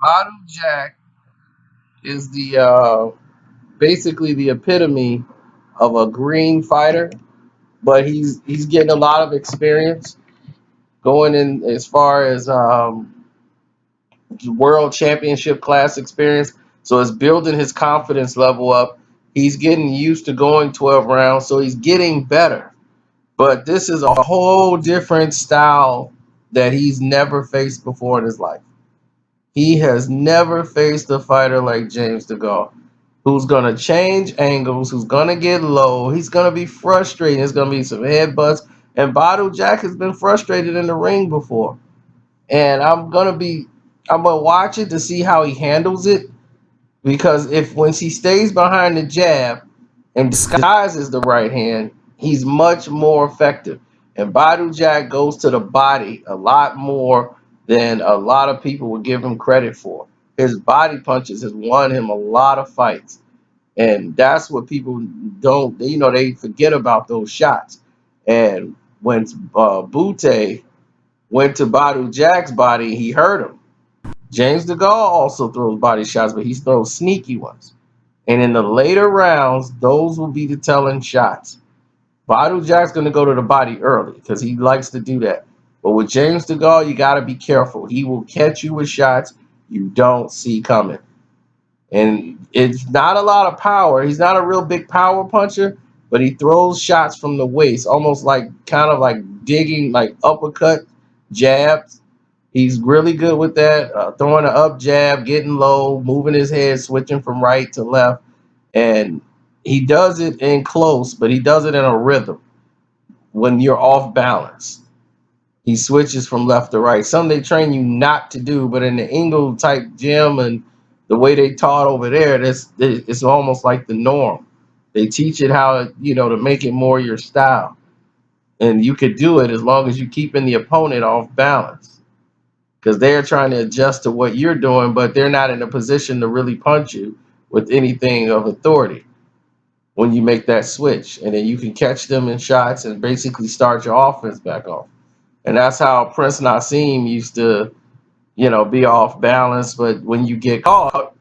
Badu Jack is the basically the epitome of a green fighter, but he's getting a lot of experience going in as far as world championship class experience. So it's building his confidence level up. He's getting used to going 12 rounds, so he's getting better. But this is a whole different style that he's never faced before in his life. He has never faced a fighter like James DeGaulle, who's gonna change angles, who's gonna get low, he's gonna be frustrated, there's gonna be some headbutts. And Badu Jack has been frustrated in the ring before. And I'm gonna watch it to see how he handles it, because if once he stays behind the jab and disguises the right hand, he's much more effective. And Badu Jack goes to the body a lot more than a lot of people would give him credit for. His body punches has won him a lot of fights. And that's what people don't, they forget about those shots. And when Butte went to Badu Jack's body, he hurt him. James DeGaulle also throws body shots, but he throws sneaky ones. And in the later rounds, those will be the telling shots. Badu Jack's going to go to the body early because he likes to do that. But with James DeGaulle, you got to be careful. He will catch you with shots you don't see coming. And it's not a lot of power. He's not a real big power puncher, but he throws shots from the waist, almost like kind of like digging, like uppercut jabs. He's really good with that, throwing an up jab, getting low, moving his head, switching from right to left. And he does it in close, but he does it in a rhythm when you're off balance. He switches from left to right. Some they train you not to do, but in the Engel type gym and the way they taught over there, it's almost like the norm. They teach it how to make it more your style, and you could do it as long as you keeping the opponent off balance, because they're trying to adjust to what you're doing, but they're not in a position to really punch you with anything of authority when you make that switch, and then you can catch them in shots and basically start your offense back off. And that's how Prince Nassim used to, be off balance. But when you get caught,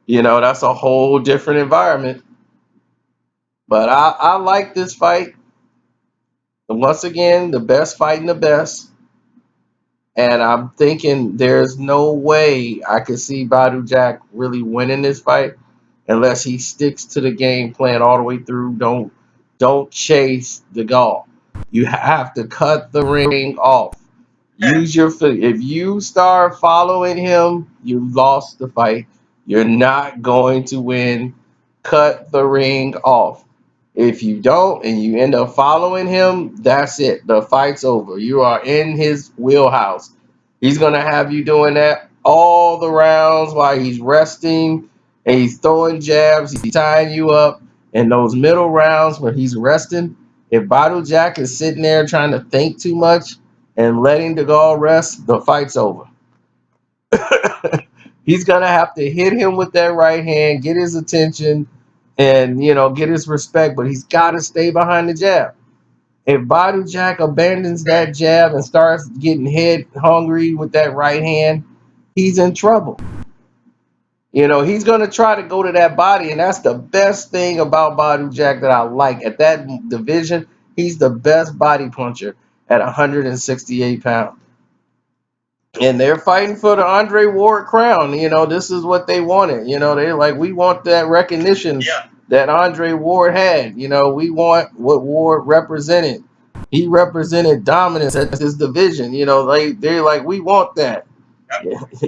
that's a whole different environment. But I like this fight. Once again, the best fighting the best. And I'm thinking there's no way I could see Badu Jack really winning this fight unless he sticks to the game plan all the way through. Don't chase the goal. You have to cut the ring off. Use your foot. If you start following him, you lost the fight. You're not going to win. Cut the ring off. If you don't and you end up following him, that's it. The fight's over. You are in his wheelhouse. He's going to have you doing that all the rounds while he's resting and he's throwing jabs. He's tying you up. In those middle rounds where he's resting, if Badu Jack is sitting there trying to think too much and letting Degale rest, the fight's over. He's gonna have to hit him with that right hand, get his attention, and get his respect. But he's got to stay behind the jab. If Badu Jack abandons that jab and starts getting head hungry with that right hand, he's in trouble. He's gonna try to go to that body, and that's the best thing about Badu Jack that I like at that division. He's the best body puncher at 168 pounds. And they're fighting for the Andre Ward crown. This is what they wanted. They're like, we want that recognition that Andre Ward had. We want what Ward represented. He represented dominance at this division. They're like, we want that.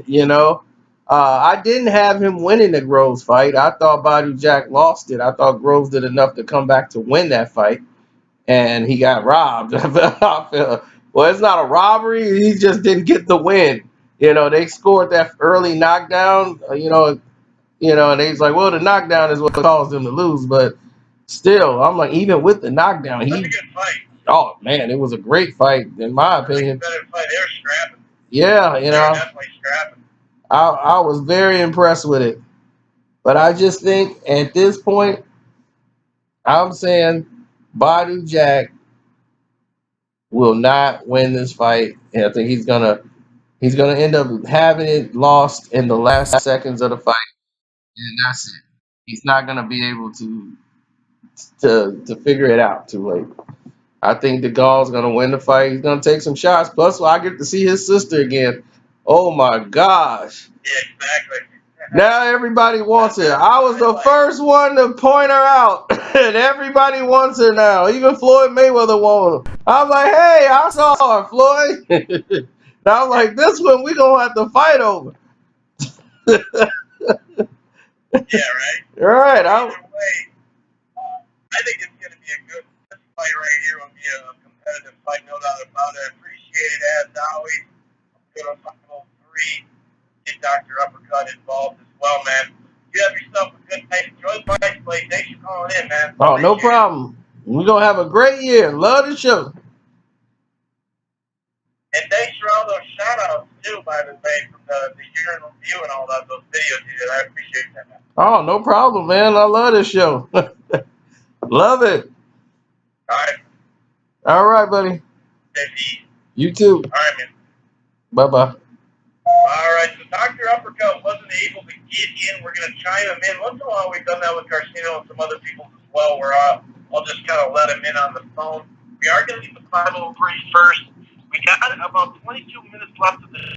you know, I didn't have him winning the Groves fight. I thought Badu Jack lost it. I thought Groves did enough to come back to win that fight, and he got robbed. I feel, well, it's not a robbery. He just didn't get the win. They scored that early knockdown. And they was like, well, the knockdown is what caused him to lose. But still, I'm like, even with the knockdown, That's a good fight. oh man, it was a great fight in my opinion. Better fight. They were scrapping. Yeah, They were definitely scrapping. I was very impressed with it. But I just think at this point, I'm saying Badu Jack will not win this fight. And I think He's gonna end up having it lost in the last seconds of the fight, and that's it. He's not gonna be able to figure it out too late. I think Degaulle's gonna win the fight. He's gonna take some shots. Plus, I get to see his sister again. Oh my gosh! Yeah, exactly. Now everybody wants her. I was the first one to point her out, and everybody wants her now. Even Floyd Mayweather won her. I was like, hey, I saw her, Floyd. And I was like, this one we gonna have to fight over. Yeah, right. All right, Either way, I think it's going to be a good this fight right here. Will be a competitive fight, no doubt about it. I appreciate it as always. Good on 503. Get Dr. Uppercut involved as well, man. You have yourself a good night. Enjoy the fight, play. Thanks for calling in, man. oh, no Appreciate it. problem. We're gonna have a great year. Love the show. And thanks for all those shout outs too, by the way, from the urinal view and all that, those videos you did. I appreciate that, man. Oh, no problem, man. I love this show. Love it. All right. All right, buddy. Stay. You too. All right, man. Bye bye. All right, so Dr. Uppercut wasn't able to get in. We're going to chime him in. Once in a while, we've done that with Carcino and some other people as well, where I'll just kind of let him in on the phone. We are going to leave the 503 first. We got about 22 minutes left of the